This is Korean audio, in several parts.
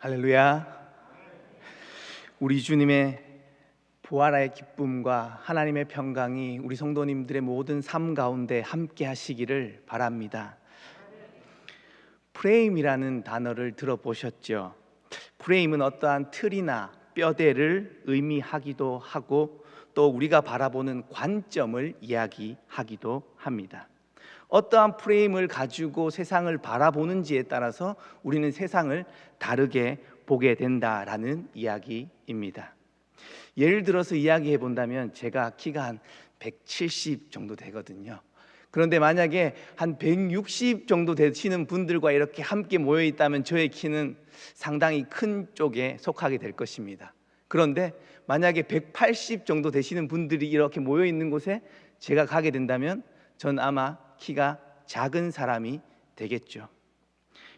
할렐루야. 우리 주님의 부활의 기쁨과 하나님의 평강이 우리 성도님들의 모든 삶 가운데 함께 하시기를 바랍니다. 프레임이라는 단어를 들어보셨죠? 프레임은 어떠한 틀이나 뼈대를 의미하기도 하고 또 우리가 바라보는 관점을 이야기하기도 합니다. 어떠한 프레임을 가지고 세상을 바라보는지에 따라서 우리는 세상을 다르게 보게 된다라는 이야기입니다. 예를 들어서 이야기해 본다면 제가 키가 한 170 정도 되거든요. 그런데 만약에 한 160 정도 되시는 분들과 이렇게 함께 모여 있다면 저의 키는 상당히 큰 쪽에 속하게 될 것입니다. 그런데 만약에 180 정도 되시는 분들이 이렇게 모여 있는 곳에 제가 가게 된다면 전 아마 키가 작은 사람이 되겠죠.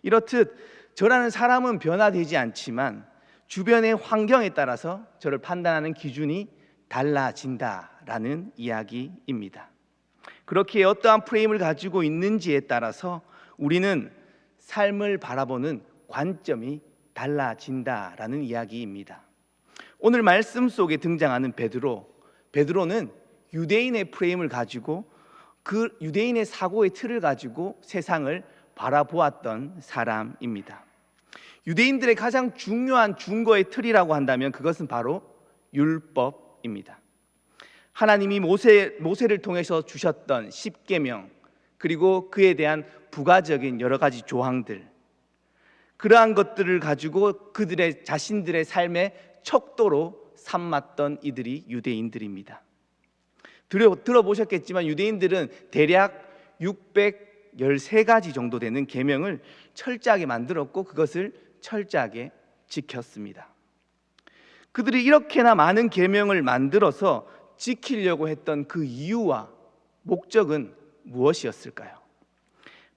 이렇듯 저라는 사람은 변화되지 않지만 주변의 환경에 따라서 저를 판단하는 기준이 달라진다라는 이야기입니다. 그렇게 어떠한 프레임을 가지고 있는지에 따라서 우리는 삶을 바라보는 관점이 달라진다라는 이야기입니다. 오늘 말씀 속에 등장하는 베드로는 유대인의 프레임을 가지고 그 유대인의 사고의 틀을 가지고 세상을 바라보았던 사람입니다. 유대인들의 가장 중요한 중거의 틀이라고 한다면 그것은 바로 율법입니다. 하나님이 모세를 통해서 주셨던 십계명, 그리고 그에 대한 부가적인 여러 가지 조항들, 그러한 것들을 가지고 그들의 자신들의 삶의 척도로 삼았던 이들이 유대인들입니다. 들어보셨겠지만 유대인들은 대략 613가지 정도 되는 계명을 철저하게 만들었고 그것을 철저하게 지켰습니다. 그들이 이렇게나 많은 계명을 만들어서 지키려고 했던 그 이유와 목적은 무엇이었을까요?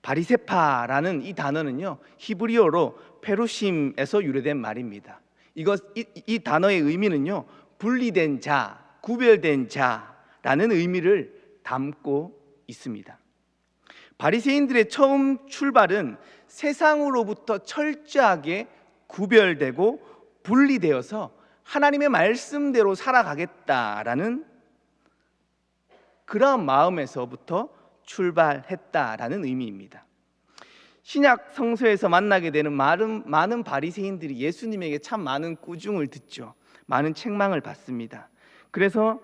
바리세파라는 이 단어는요, 히브리어로 페루심에서 유래된 말입니다. 이 단어의 의미는요, 분리된 자, 구별된 자라는 의미를 담고 있습니다. 바리새인들의 처음 출발은 세상으로부터 철저하게 구별되고 분리되어서 하나님의 말씀대로 살아가겠다라는 그런 마음에서부터 출발했다라는 의미입니다. 신약 성서에서 만나게 되는 많은 바리새인들이 예수님에게 참 많은 꾸중을 듣죠. 많은 책망을 받습니다. 그래서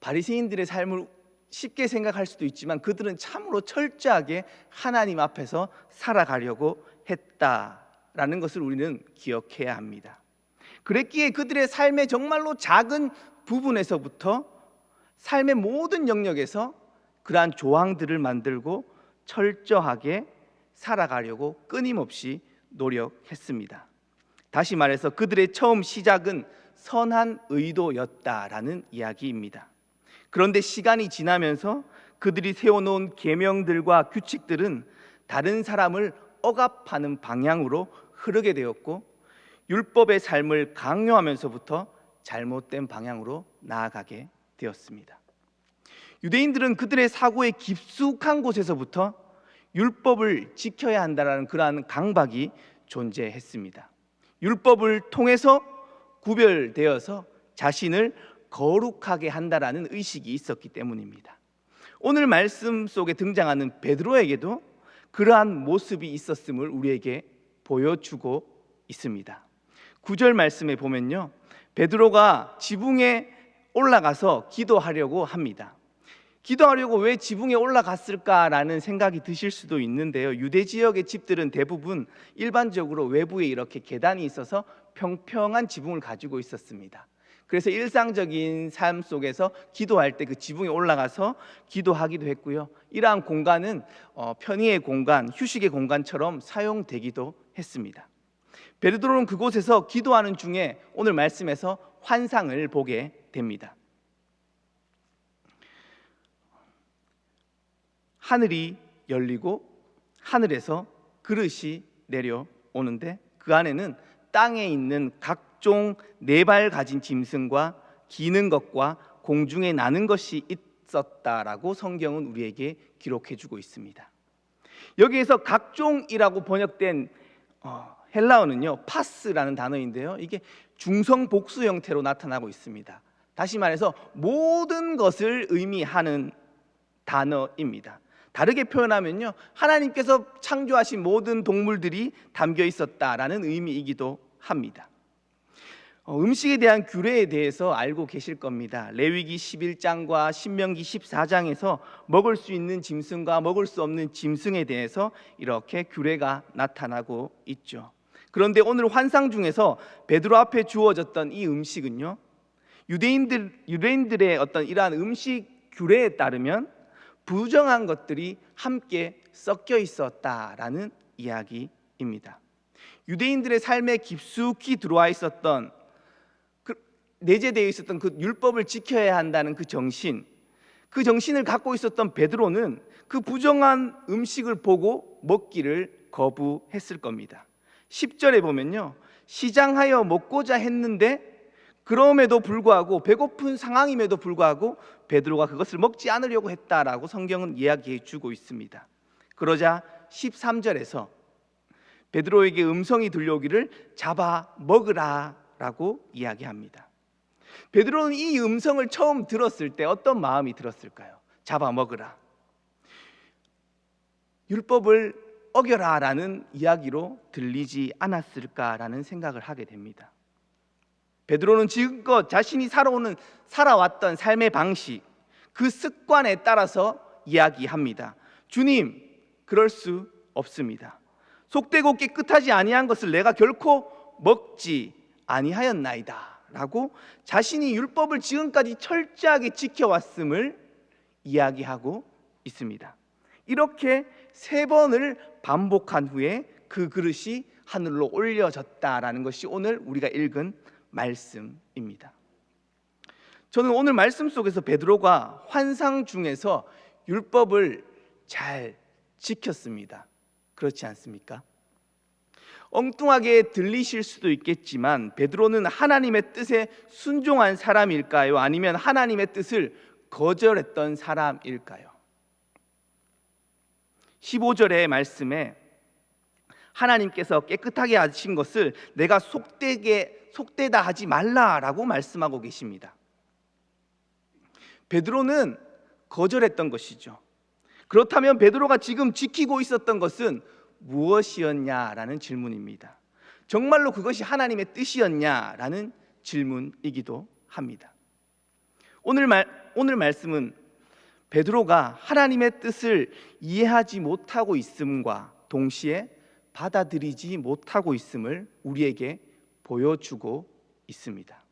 바리새인들의 삶을 쉽게 생각할 수도 있지만 그들은 참으로 철저하게 하나님 앞에서 살아가려고 했다라는 것을 우리는 기억해야 합니다. 그랬기에 그들의 삶의 정말로 작은 부분에서부터 삶의 모든 영역에서 그러한 조항들을 만들고 철저하게 살아가려고 끊임없이 노력했습니다. 다시 말해서 그들의 처음 시작은 선한 의도였다라는 이야기입니다. 그런데 시간이 지나면서 그들이 세워놓은 계명들과 규칙들은 다른 사람을 억압하는 방향으로 흐르게 되었고 율법의 삶을 강요하면서부터 잘못된 방향으로 나아가게 되었습니다. 유대인들은 그들의 사고의 깊숙한 곳에서부터 율법을 지켜야 한다는 그러한 강박이 존재했습니다. 율법을 통해서 구별되어서 자신을 거룩하게 한다라는 의식이 있었기 때문입니다. 오늘 말씀 속에 등장하는 베드로에게도 그러한 모습이 있었음을 우리에게 보여주고 있습니다. 9절 말씀에 보면요, 베드로가 지붕에 올라가서 기도하려고 합니다. 기도하려고 왜 지붕에 올라갔을까라는 생각이 드실 수도 있는데요, 유대 지역의 집들은 대부분 일반적으로 외부에 이렇게 계단이 있어서 평평한 지붕을 가지고 있었습니다. 그래서 일상적인 삶 속에서 기도할 때 그 지붕에 올라가서 기도하기도 했고요, 이러한 공간은 편의의 공간, 휴식의 공간처럼 사용되기도 했습니다. 베드로는 그곳에서 기도하는 중에 오늘 말씀에서 환상을 보게 됩니다. 하늘이 열리고 하늘에서 그릇이 내려오는데 그 안에는 땅에 있는 각종 네 발 가진 짐승과 기는 것과 공중에 나는 것이 있었다라고 성경은 우리에게 기록해 주고 있습니다. 여기에서 각종이라고 번역된 헬라어는요 파스라는 단어인데요, 이게 중성 복수 형태로 나타나고 있습니다. 다시 말해서 모든 것을 의미하는 단어입니다. 다르게 표현하면요, 하나님께서 창조하신 모든 동물들이 담겨 있었다라는 의미이기도 합니다. 음식에 대한 규례에 대해서 알고 계실 겁니다. 레위기 11장과 신명기 14장에서 먹을 수 있는 짐승과 먹을 수 없는 짐승에 대해서 이렇게 규례가 나타나고 있죠. 그런데 오늘 환상 중에서 베드로 앞에 주어졌던 이 음식은요, 유대인들의 어떤 이러한 음식 규례에 따르면 부정한 것들이 함께 섞여 있었다라는 이야기입니다. 유대인들의 삶에 깊숙이 들어와 있었던, 내재되어 있었던 그 율법을 지켜야 한다는 그 정신을 갖고 있었던 베드로는 그 부정한 음식을 보고 먹기를 거부했을 겁니다. 10절에 보면요, 시장하여 먹고자 했는데 그럼에도 불구하고, 배고픈 상황임에도 불구하고 베드로가 그것을 먹지 않으려고 했다라고 성경은 이야기해 주고 있습니다. 그러자 13절에서 베드로에게 음성이 들려오기를 잡아 먹으라 라고 이야기합니다. 베드로는 이 음성을 처음 들었을 때 어떤 마음이 들었을까요? 잡아 먹으라, 율법을 어겨라 라는 이야기로 들리지 않았을까라는 생각을 하게 됩니다. 베드로는 지금껏 자신이 살아왔던 삶의 방식, 그 습관에 따라서 이야기합니다. 주님, 그럴 수 없습니다. 속되고 깨끗하지 아니한 것을 내가 결코 먹지 아니하였나이다 라고 자신이 율법을 지금까지 철저하게 지켜왔음을 이야기하고 있습니다. 이렇게 3번을 반복한 후에 그 그릇이 하늘로 올려졌다라는 것이 오늘 우리가 읽은 말씀입니다. 저는 오늘 말씀 속에서 베드로가 환상 중에서 율법을 잘 지켰습니다. 그렇지 않습니까? 엉뚱하게 들리실 수도 있겠지만 베드로는 하나님의 뜻에 순종한 사람일까요? 아니면 하나님의 뜻을 거절했던 사람일까요? 15절의 말씀에 하나님께서 깨끗하게 하신 것을 내가 속되다 하지 말라라고 말씀하고 계십니다. 베드로는 거절했던 것이죠. 그렇다면 베드로가 지금 지키고 있었던 것은 무엇이었냐라는 질문입니다. 정말로 그것이 하나님의 뜻이었냐라는 질문이기도 합니다. 오늘 말씀은 베드로가 하나님의 뜻을 이해하지 못하고 있음과 동시에 받아들이지 못하고 있음을 우리에게 보여주고 있습니다.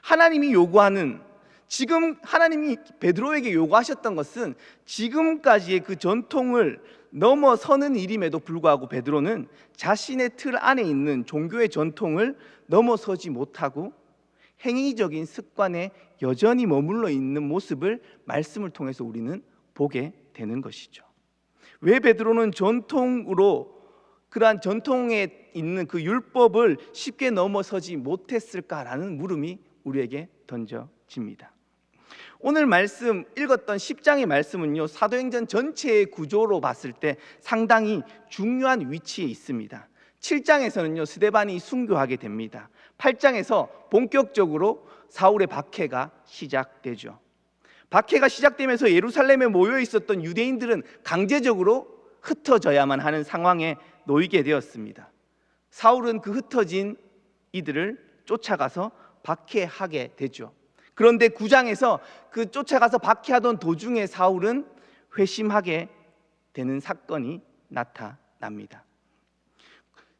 하나님이 요구하는, 지금 하나님이 베드로에게 요구하셨던 것은 지금까지의 그 전통을 넘어서는 일임에도 불구하고 베드로는 자신의 틀 안에 있는 종교의 전통을 넘어서지 못하고 행위적인 습관에 여전히 머물러 있는 모습을 말씀을 통해서 우리는 보게 되는 것이죠. 왜 베드로는 그러한 전통에 있는 그 율법을 쉽게 넘어서지 못했을까라는 물음이 우리에게 던져집니다. 오늘 말씀 읽었던 10장의 말씀은요, 사도행전 전체의 구조로 봤을 때 상당히 중요한 위치에 있습니다. 7장에서는요 스데반이 순교하게 됩니다. 8장에서 본격적으로 사울의 박해가 시작되죠. 박해가 시작되면서 예루살렘에 모여 있었던 유대인들은 강제적으로 흩어져야만 하는 상황에 놓이게 되었습니다. 사울은 그 흩어진 이들을 쫓아가서 박해하게 되죠. 그런데 9장에서 그 쫓아가서 박해하던 도중에 사울은 회심하게 되는 사건이 나타납니다.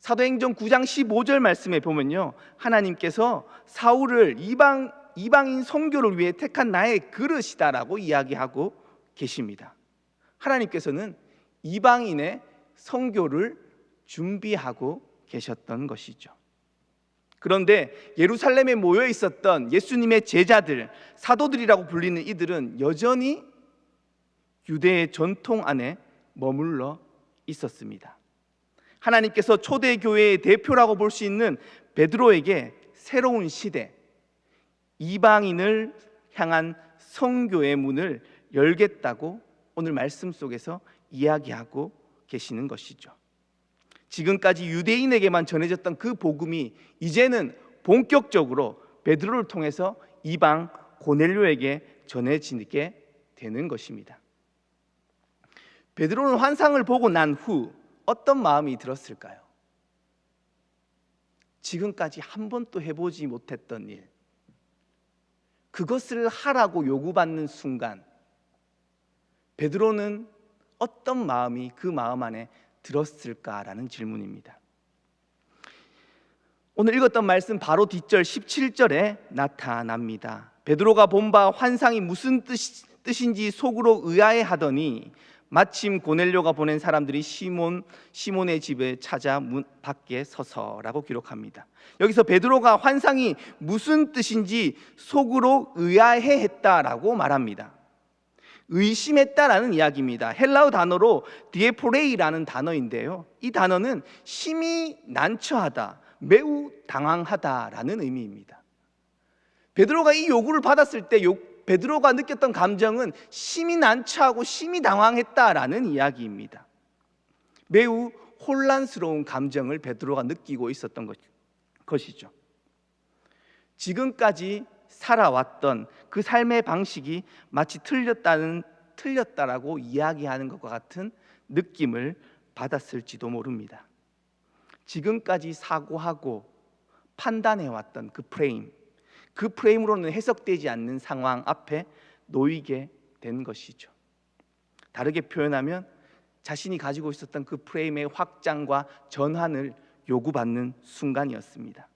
사도행전 9장 15절 말씀에 보면요, 하나님께서 사울을 이방인 선교를 위해 택한 나의 그릇이다라고 이야기하고 계십니다. 하나님께서는 이방인의 선교를 준비하고 계셨던 것이죠. 그런데 예루살렘에 모여 있었던 예수님의 제자들, 사도들이라고 불리는 이들은 여전히 유대의 전통 안에 머물러 있었습니다. 하나님께서 초대교회의 대표라고 볼 수 있는 베드로에게 새로운 시대, 이방인을 향한 선교의 문을 열겠다고 오늘 말씀 속에서 이야기하고 계시는 것이죠. 지금까지 유대인에게만 전해졌던 그 복음이 이제는 본격적으로 베드로를 통해서 이방 고넬료에게 전해지게 되는 것입니다. 베드로는 환상을 보고 난 후 어떤 마음이 들었을까요? 지금까지 한 번도 해보지 못했던 일, 그것을 하라고 요구받는 순간 베드로는 어떤 마음이 그 마음 안에 들었을까라는 질문입니다. 오늘 읽었던 말씀 바로 뒷절 17절에 나타납니다. 베드로가 본 바 환상이 무슨 뜻인지 속으로 의아해하더니 마침 고넬료가 보낸 사람들이 시몬의 집에 찾아 문 밖에 서서라고 기록합니다. 여기서 베드로가 환상이 무슨 뜻인지 속으로 의아해했다라고 말합니다. 의심했다라는 이야기입니다. 헬라어 단어로 디에포레이라는 단어인데요, 이 단어는 심히 난처하다, 매우 당황하다라는 의미입니다. 베드로가 이 요구를 받았을 때 베드로가 느꼈던 감정은 심히 난처하고 심히 당황했다라는 이야기입니다. 매우 혼란스러운 감정을 베드로가 느끼고 있었던 것이죠. 지금까지 살아왔던 그 삶의 방식이 마치 틀렸다라고 이야기하는 것과 같은 느낌을 받았을지도 모릅니다. 지금까지 사고하고 판단해왔던 그 프레임으로는 해석되지 않는 상황 앞에 놓이게 된 것이죠. 다르게 표현하면 자신이 가지고 있었던 그 프레임의 확장과 전환을 요구받는 순간이었습니다.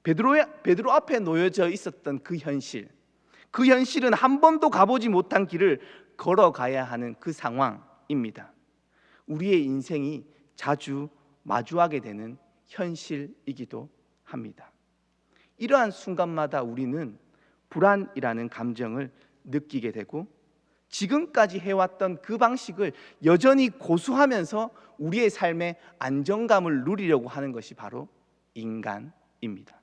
베드로 앞에 놓여져 있었던 그 현실은 한 번도 가보지 못한 길을 걸어가야 하는 그 상황입니다. 우리의 인생이 자주 마주하게 되는 현실이기도 합니다. 이러한 순간마다 우리는 불안이라는 감정을 느끼게 되고 지금까지 해왔던 그 방식을 여전히 고수하면서 우리의 삶의 안정감을 누리려고 하는 것이 바로 인간입니다.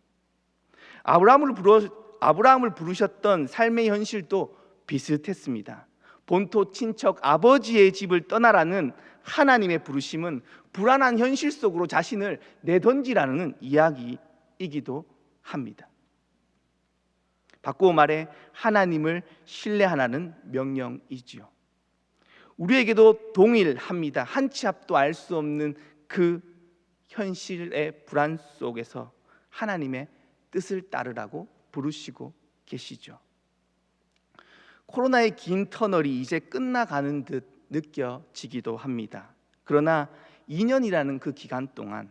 아브라함을 부르셨던 삶의 현실도 비슷했습니다. 본토 친척 아버지의 집을 떠나라는 하나님의 부르심은 불안한 현실 속으로 자신을 내던지라는 이야기이기도 합니다. 바꾸어 말해 하나님을 신뢰하라는 명령이지요. 우리에게도 동일합니다. 한 치 앞도 알 수 없는 그 현실의 불안 속에서 하나님의 뜻을 따르라고 부르시고 계시죠. 코로나의 긴 터널이 이제 끝나가는 듯 느껴지기도 합니다. 그러나 2년이라는 그 기간 동안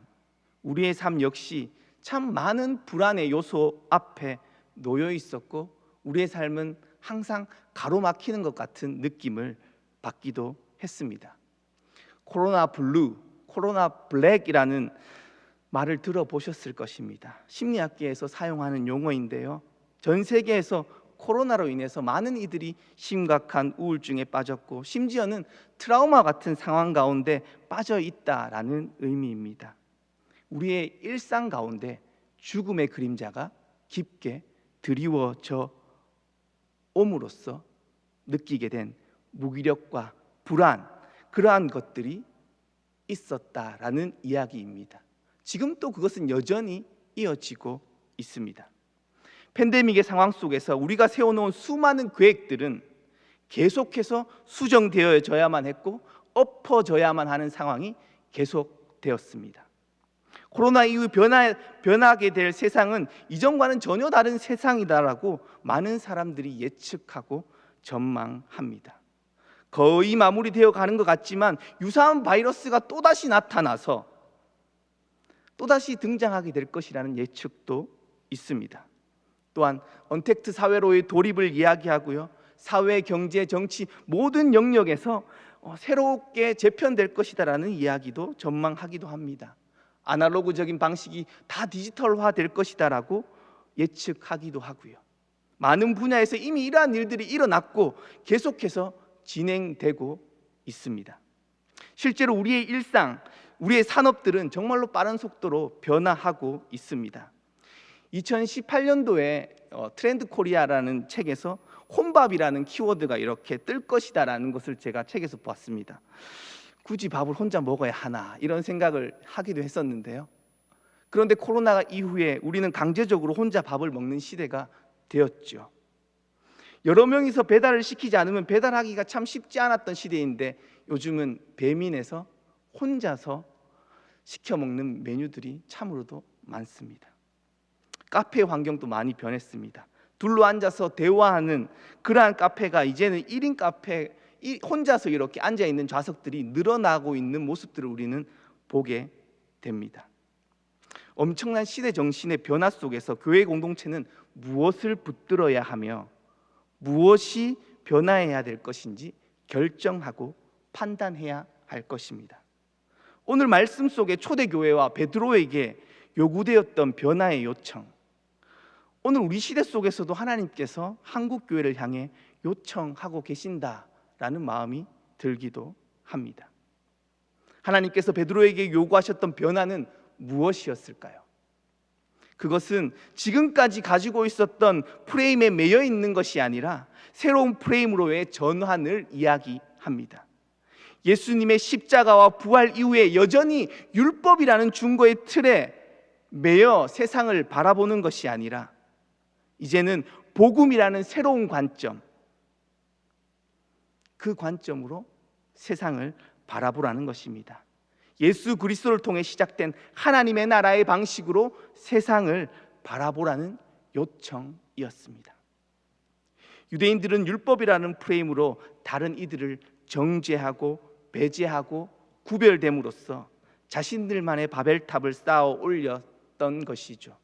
우리의 삶 역시 참 많은 불안의 요소 앞에 놓여 있었고 우리의 삶은 항상 가로막히는 것 같은 느낌을 받기도 했습니다. 코로나 블루, 코로나 블랙이라는 말을 들어보셨을 것입니다. 심리학계에서 사용하는 용어인데요, 전 세계에서 코로나로 인해서 많은 이들이 심각한 우울증에 빠졌고 심지어는 트라우마 같은 상황 가운데 빠져 있다라는 의미입니다. 우리의 일상 가운데 죽음의 그림자가 깊게 드리워져 옴으로써 느끼게 된 무기력과 불안, 그러한 것들이 있었다라는 이야기입니다. 지금 또 그것은 여전히 이어지고 있습니다. 팬데믹의 상황 속에서 우리가 세워놓은 수많은 계획들은 계속해서 수정되어져야만 했고 엎어져야만 하는 상황이 계속되었습니다. 코로나 이후 변하게 될 세상은 이전과는 전혀 다른 세상이다라고 많은 사람들이 예측하고 전망합니다. 거의 마무리되어 가는 것 같지만 유사한 바이러스가 또다시 나타나서 또다시 등장하게 될 것이라는 예측도 있습니다. 또한 언택트 사회로의 돌입을 이야기하고요, 사회, 경제, 정치 모든 영역에서 새롭게 재편될 것이다라는 이야기도 전망하기도 합니다. 아날로그적인 방식이 다 디지털화될 것이다라고 예측하기도 하고요. 많은 분야에서 이미 이러한 일들이 일어났고 계속해서 진행되고 있습니다. 실제로 우리의 일상, 우리의 산업들은 정말로 빠른 속도로 변화하고 있습니다. 2018년도에 트렌드 코리아라는 책에서 혼밥이라는 키워드가 이렇게 뜰 것이다라는 것을 제가 책에서 봤습니다. 굳이 밥을 혼자 먹어야 하나 이런 생각을 하기도 했었는데요. 그런데 코로나 이후에 우리는 강제적으로 혼자 밥을 먹는 시대가 되었죠. 여러 명이서 배달을 시키지 않으면 배달하기가 참 쉽지 않았던 시대인데 요즘은 배민에서 혼자서 시켜 먹는 메뉴들이 참으로도 많습니다. 카페 환경도 많이 변했습니다. 둘러 앉아서 대화하는 그러한 카페가 이제는 1인 카페, 혼자서 이렇게 앉아있는 좌석들이 늘어나고 있는 모습들을 우리는 보게 됩니다. 엄청난 시대 정신의 변화 속에서 교회 공동체는 무엇을 붙들어야 하며 무엇이 변화해야 될 것인지 결정하고 판단해야 할 것입니다. 오늘 말씀 속에 초대교회와 베드로에게 요구되었던 변화의 요청, 오늘 우리 시대 속에서도 하나님께서 한국교회를 향해 요청하고 계신다라는 마음이 들기도 합니다. 하나님께서 베드로에게 요구하셨던 변화는 무엇이었을까요? 그것은 지금까지 가지고 있었던 프레임에 매여 있는 것이 아니라 새로운 프레임으로의 전환을 이야기합니다. 예수님의 십자가와 부활 이후에 여전히 율법이라는 중고의 틀에 매여 세상을 바라보는 것이 아니라 이제는 복음이라는 새로운 관점, 그 관점으로 세상을 바라보라는 것입니다. 예수 그리스도를 통해 시작된 하나님의 나라의 방식으로 세상을 바라보라는 요청이었습니다. 유대인들은 율법이라는 프레임으로 다른 이들을 정죄하고 배제하고 구별됨으로써 자신들만의 바벨탑을 쌓아 올렸던 것이죠.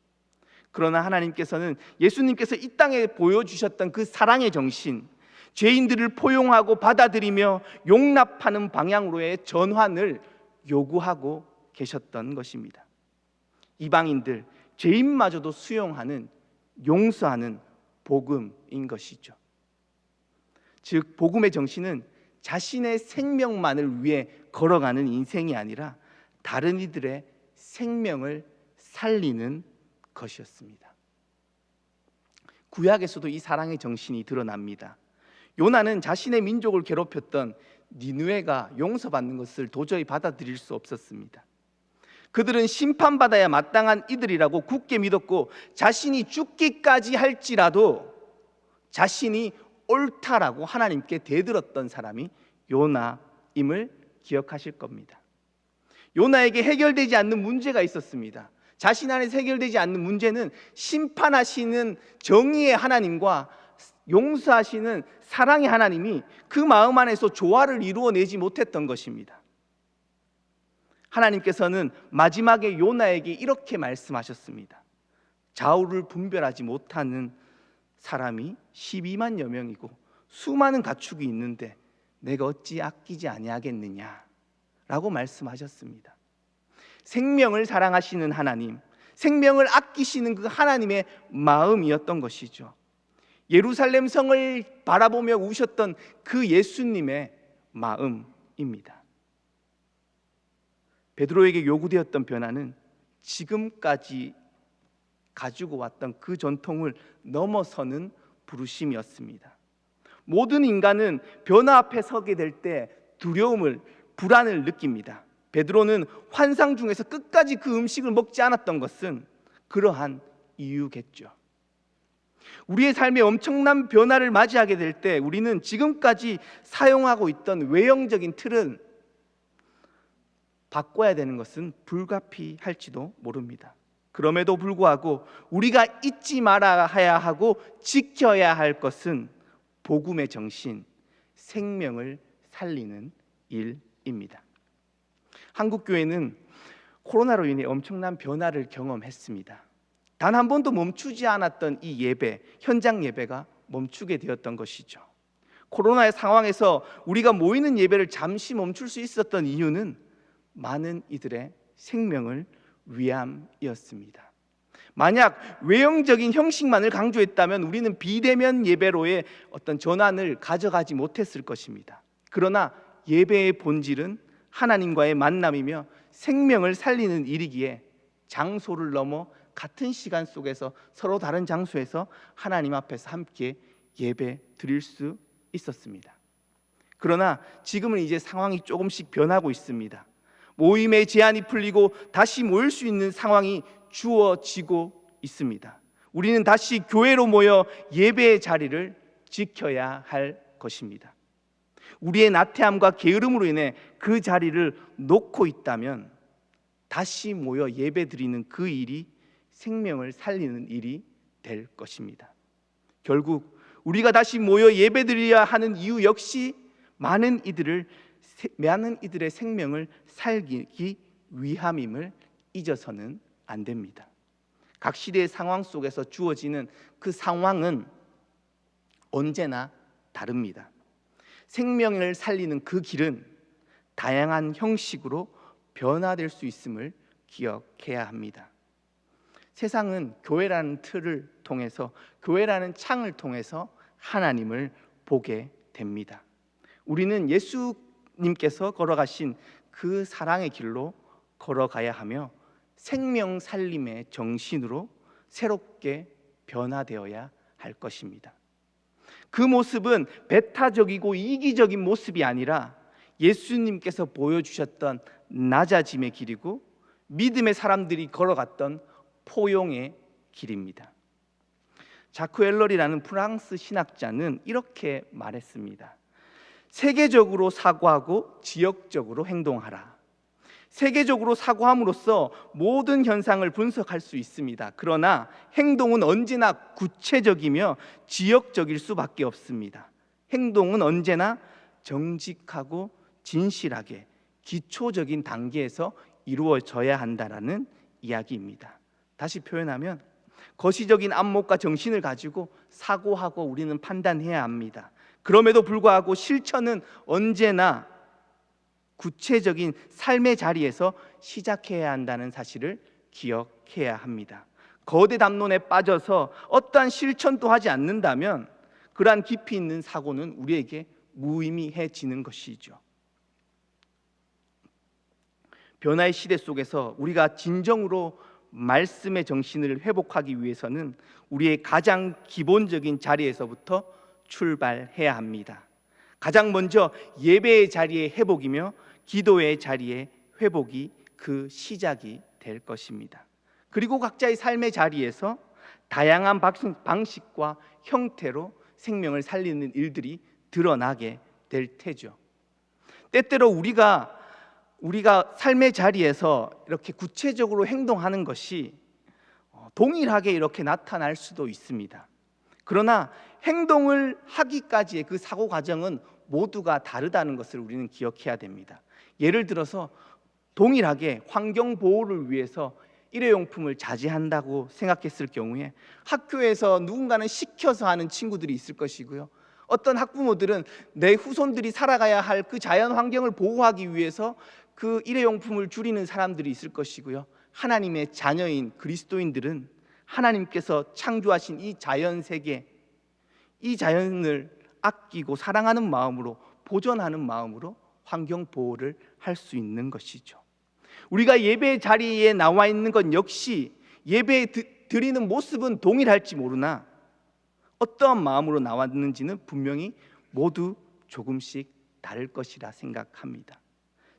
그러나 하나님께서는 예수님께서 이 땅에 보여주셨던 그 사랑의 정신, 죄인들을 포용하고 받아들이며 용납하는 방향으로의 전환을 요구하고 계셨던 것입니다. 이방인들, 죄인마저도 수용하는, 용서하는 복음인 것이죠. 즉 복음의 정신은 자신의 생명만을 위해 걸어가는 인생이 아니라 다른 이들의 생명을 살리는 것이었습니다. 구약에서도 이 사랑의 정신이 드러납니다. 요나는 자신의 민족을 괴롭혔던 니느웨가 용서받는 것을 도저히 받아들일 수 없었습니다. 그들은 심판받아야 마땅한 이들이라고 굳게 믿었고 자신이 죽기까지 할지라도 자신이 옳다라고 하나님께 대들었던 사람이 요나임을 기억하실 겁니다. 요나에게 해결되지 않는 문제가 있었습니다. 자신 안에서 해결되지 않는 문제는 심판하시는 정의의 하나님과 용서하시는 사랑의 하나님이 그 마음 안에서 조화를 이루어내지 못했던 것입니다. 하나님께서는 마지막에 요나에게 이렇게 말씀하셨습니다. 좌우를 분별하지 못하는 사람이 12만여 명이고 수많은 가축이 있는데 내가 어찌 아끼지 아니하겠느냐 라고 말씀하셨습니다. 생명을 사랑하시는 하나님, 생명을 아끼시는 그 하나님의 마음이었던 것이죠. 예루살렘 성을 바라보며 우셨던 그 예수님의 마음입니다. 베드로에게 요구되었던 변화는 지금까지 가지고 왔던 그 전통을 넘어서는 부르심이었습니다. 모든 인간은 변화 앞에 서게 될 때 두려움을, 불안을 느낍니다. 베드로는 환상 중에서 끝까지 그 음식을 먹지 않았던 것은 그러한 이유겠죠. 우리의 삶에 엄청난 변화를 맞이하게 될 때 우리는 지금까지 사용하고 있던 외형적인 틀은 바꿔야 되는 것은 불가피할지도 모릅니다. 그럼에도 불구하고 우리가 잊지 말아야 하고 지켜야 할 것은 복음의 정신, 생명을 살리는 일입니다. 한국교회는 코로나로 인해 엄청난 변화를 경험했습니다. 단 한 번도 멈추지 않았던 이 예배, 현장 예배가 멈추게 되었던 것이죠. 코로나의 상황에서 우리가 모이는 예배를 잠시 멈출 수 있었던 이유는 많은 이들의 생명을 위함이었습니다. 만약 외형적인 형식만을 강조했다면 우리는 비대면 예배로의 어떤 전환을 가져가지 못했을 것입니다. 그러나 예배의 본질은 하나님과의 만남이며 생명을 살리는 일이기에 장소를 넘어 같은 시간 속에서 서로 다른 장소에서 하나님 앞에서 함께 예배 드릴 수 있었습니다. 그러나 지금은 이제 상황이 조금씩 변하고 있습니다. 모임의 제한이 풀리고 다시 모일 수 있는 상황이 주어지고 있습니다. 우리는 다시 교회로 모여 예배의 자리를 지켜야 할 것입니다. 우리의 나태함과 게으름으로 인해 그 자리를 놓고 있다면 다시 모여 예배드리는 그 일이 생명을 살리는 일이 될 것입니다. 결국 우리가 다시 모여 예배드려야 하는 이유 역시 많은 이들의 생명을 살리기 위함임을 잊어서는 안 됩니다. 각 시대의 상황 속에서 주어지는 그 상황은 언제나 다릅니다. 생명을 살리는 그 길은 다양한 형식으로 변화될 수 있음을 기억해야 합니다. 세상은 교회라는 틀을 통해서, 교회라는 창을 통해서 하나님을 보게 됩니다. 우리는 예수님께서 걸어가신 그 사랑의 길로 걸어가야 하며 생명 살림의 정신으로 새롭게 변화되어야 할 것입니다. 그 모습은 배타적이고 이기적인 모습이 아니라 예수님께서 보여주셨던 낮아짐의 길이고 믿음의 사람들이 걸어갔던 포용의 길입니다. 자크 웰럴이라는 프랑스 신학자는 이렇게 말했습니다. 세계적으로 사고하고 지역적으로 행동하라. 세계적으로 사고함으로써 모든 현상을 분석할 수 있습니다. 그러나 행동은 언제나 구체적이며 지역적일 수밖에 없습니다. 행동은 언제나 정직하고 진실하게 기초적인 단계에서 이루어져야 한다라는 이야기입니다. 다시 표현하면 거시적인 안목과 정신을 가지고 사고하고 우리는 판단해야 합니다. 그럼에도 불구하고 실천은 언제나 구체적인 삶의 자리에서 시작해야 한다는 사실을 기억해야 합니다. 거대 담론에 빠져서 어떠한 실천도 하지 않는다면 그러한 깊이 있는 사고는 우리에게 무의미해지는 것이죠. 변화의 시대 속에서 우리가 진정으로 말씀의 정신을 회복하기 위해서는 우리의 가장 기본적인 자리에서부터 출발해야 합니다. 가장 먼저 예배의 자리의 회복이며 기도의 자리의 회복이 그 시작이 될 것입니다. 그리고 각자의 삶의 자리에서 다양한 방식과 형태로 생명을 살리는 일들이 드러나게 될 테죠. 때때로 우리가 삶의 자리에서 이렇게 구체적으로 행동하는 것이 동일하게 이렇게 나타날 수도 있습니다. 그러나 행동을 하기까지의 그 사고 과정은 모두가 다르다는 것을 우리는 기억해야 됩니다. 예를 들어서 동일하게 환경 보호를 위해서 일회용품을 자제한다고 생각했을 경우에 학교에서 누군가는 시켜서 하는 친구들이 있을 것이고요. 어떤 학부모들은 내 후손들이 살아가야 할 그 자연 환경을 보호하기 위해서 그 일회용품을 줄이는 사람들이 있을 것이고요. 하나님의 자녀인 그리스도인들은 하나님께서 창조하신 이 자연 세계, 이 자연을 아끼고 사랑하는 마음으로, 보존하는 마음으로 환경 보호를 할 수 있는 것이죠. 우리가 예배 자리에 나와 있는 것 역시 예배 드리는 모습은 동일할지 모르나 어떠한 마음으로 나왔는지는 분명히 모두 조금씩 다를 것이라 생각합니다.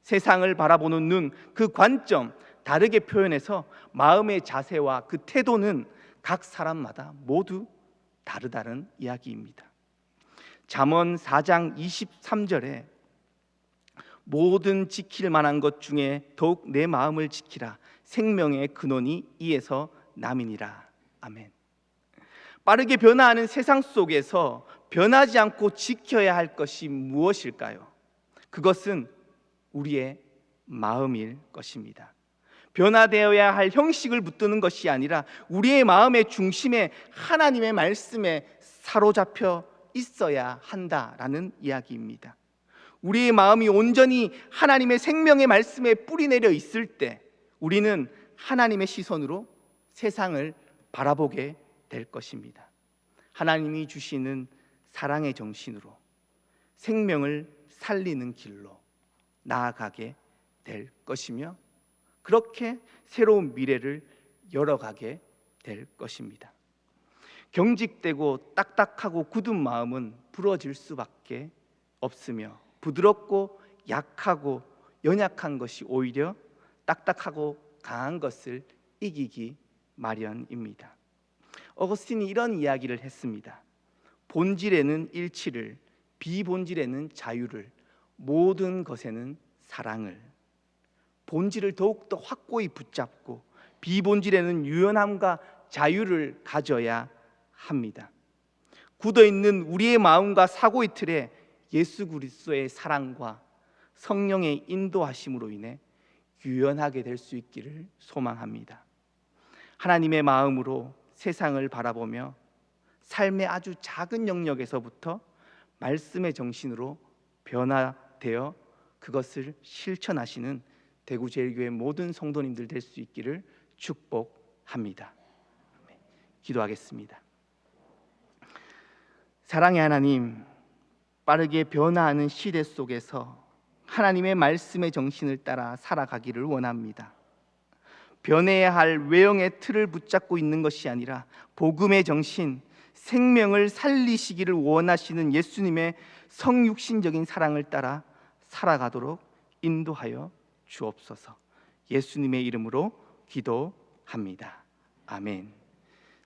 세상을 바라보는 눈, 그 관점 다르게 표현해서 마음의 자세와 그 태도는 각 사람마다 모두 다르다는 이야기입니다. 잠언 4장 23절에 모든 지킬 만한 것 중에 더욱 내 마음을 지키라. 생명의 근원이 이에서 남이니라. 아멘. 빠르게 변화하는 세상 속에서 변하지 않고 지켜야 할 것이 무엇일까요? 그것은 우리의 마음일 것입니다. 변화되어야 할 형식을 붙드는 것이 아니라 우리의 마음의 중심에 하나님의 말씀에 사로잡혀 있어야 한다라는 이야기입니다. 우리의 마음이 온전히 하나님의 생명의 말씀에 뿌리내려 있을 때 우리는 하나님의 시선으로 세상을 바라보게 될 것입니다. 하나님이 주시는 사랑의 정신으로 생명을 살리는 길로 나아가게 될 것이며 그렇게 새로운 미래를 열어가게 될 것입니다. 경직되고 딱딱하고 굳은 마음은 부러질 수밖에 없으며 부드럽고 약하고 연약한 것이 오히려 딱딱하고 강한 것을 이기기 마련입니다. 어거스틴이 이런 이야기를 했습니다. 본질에는 일치를, 비본질에는 자유를, 모든 것에는 사랑을. 본질을 더욱더 확고히 붙잡고 비본질에는 유연함과 자유를 가져야 합니다. 굳어있는 우리의 마음과 사고의 틀에 예수 그리스도의 사랑과 성령의 인도하심으로 인해 유연하게 될 수 있기를 소망합니다. 하나님의 마음으로 세상을 바라보며 삶의 아주 작은 영역에서부터 말씀의 정신으로 변화되어 그것을 실천하시는 대구제일교회 모든 성도님들 될 수 있기를 축복합니다. 기도하겠습니다. 사랑의 하나님, 빠르게 변화하는 시대 속에서 하나님의 말씀의 정신을 따라 살아가기를 원합니다. 변해야 할 외형의 틀을 붙잡고 있는 것이 아니라 복음의 정신, 생명을 살리시기를 원하시는 예수님의 성육신적인 사랑을 따라 살아가도록 인도하여 주옵소서. 예수님의 이름으로 기도합니다. 아멘.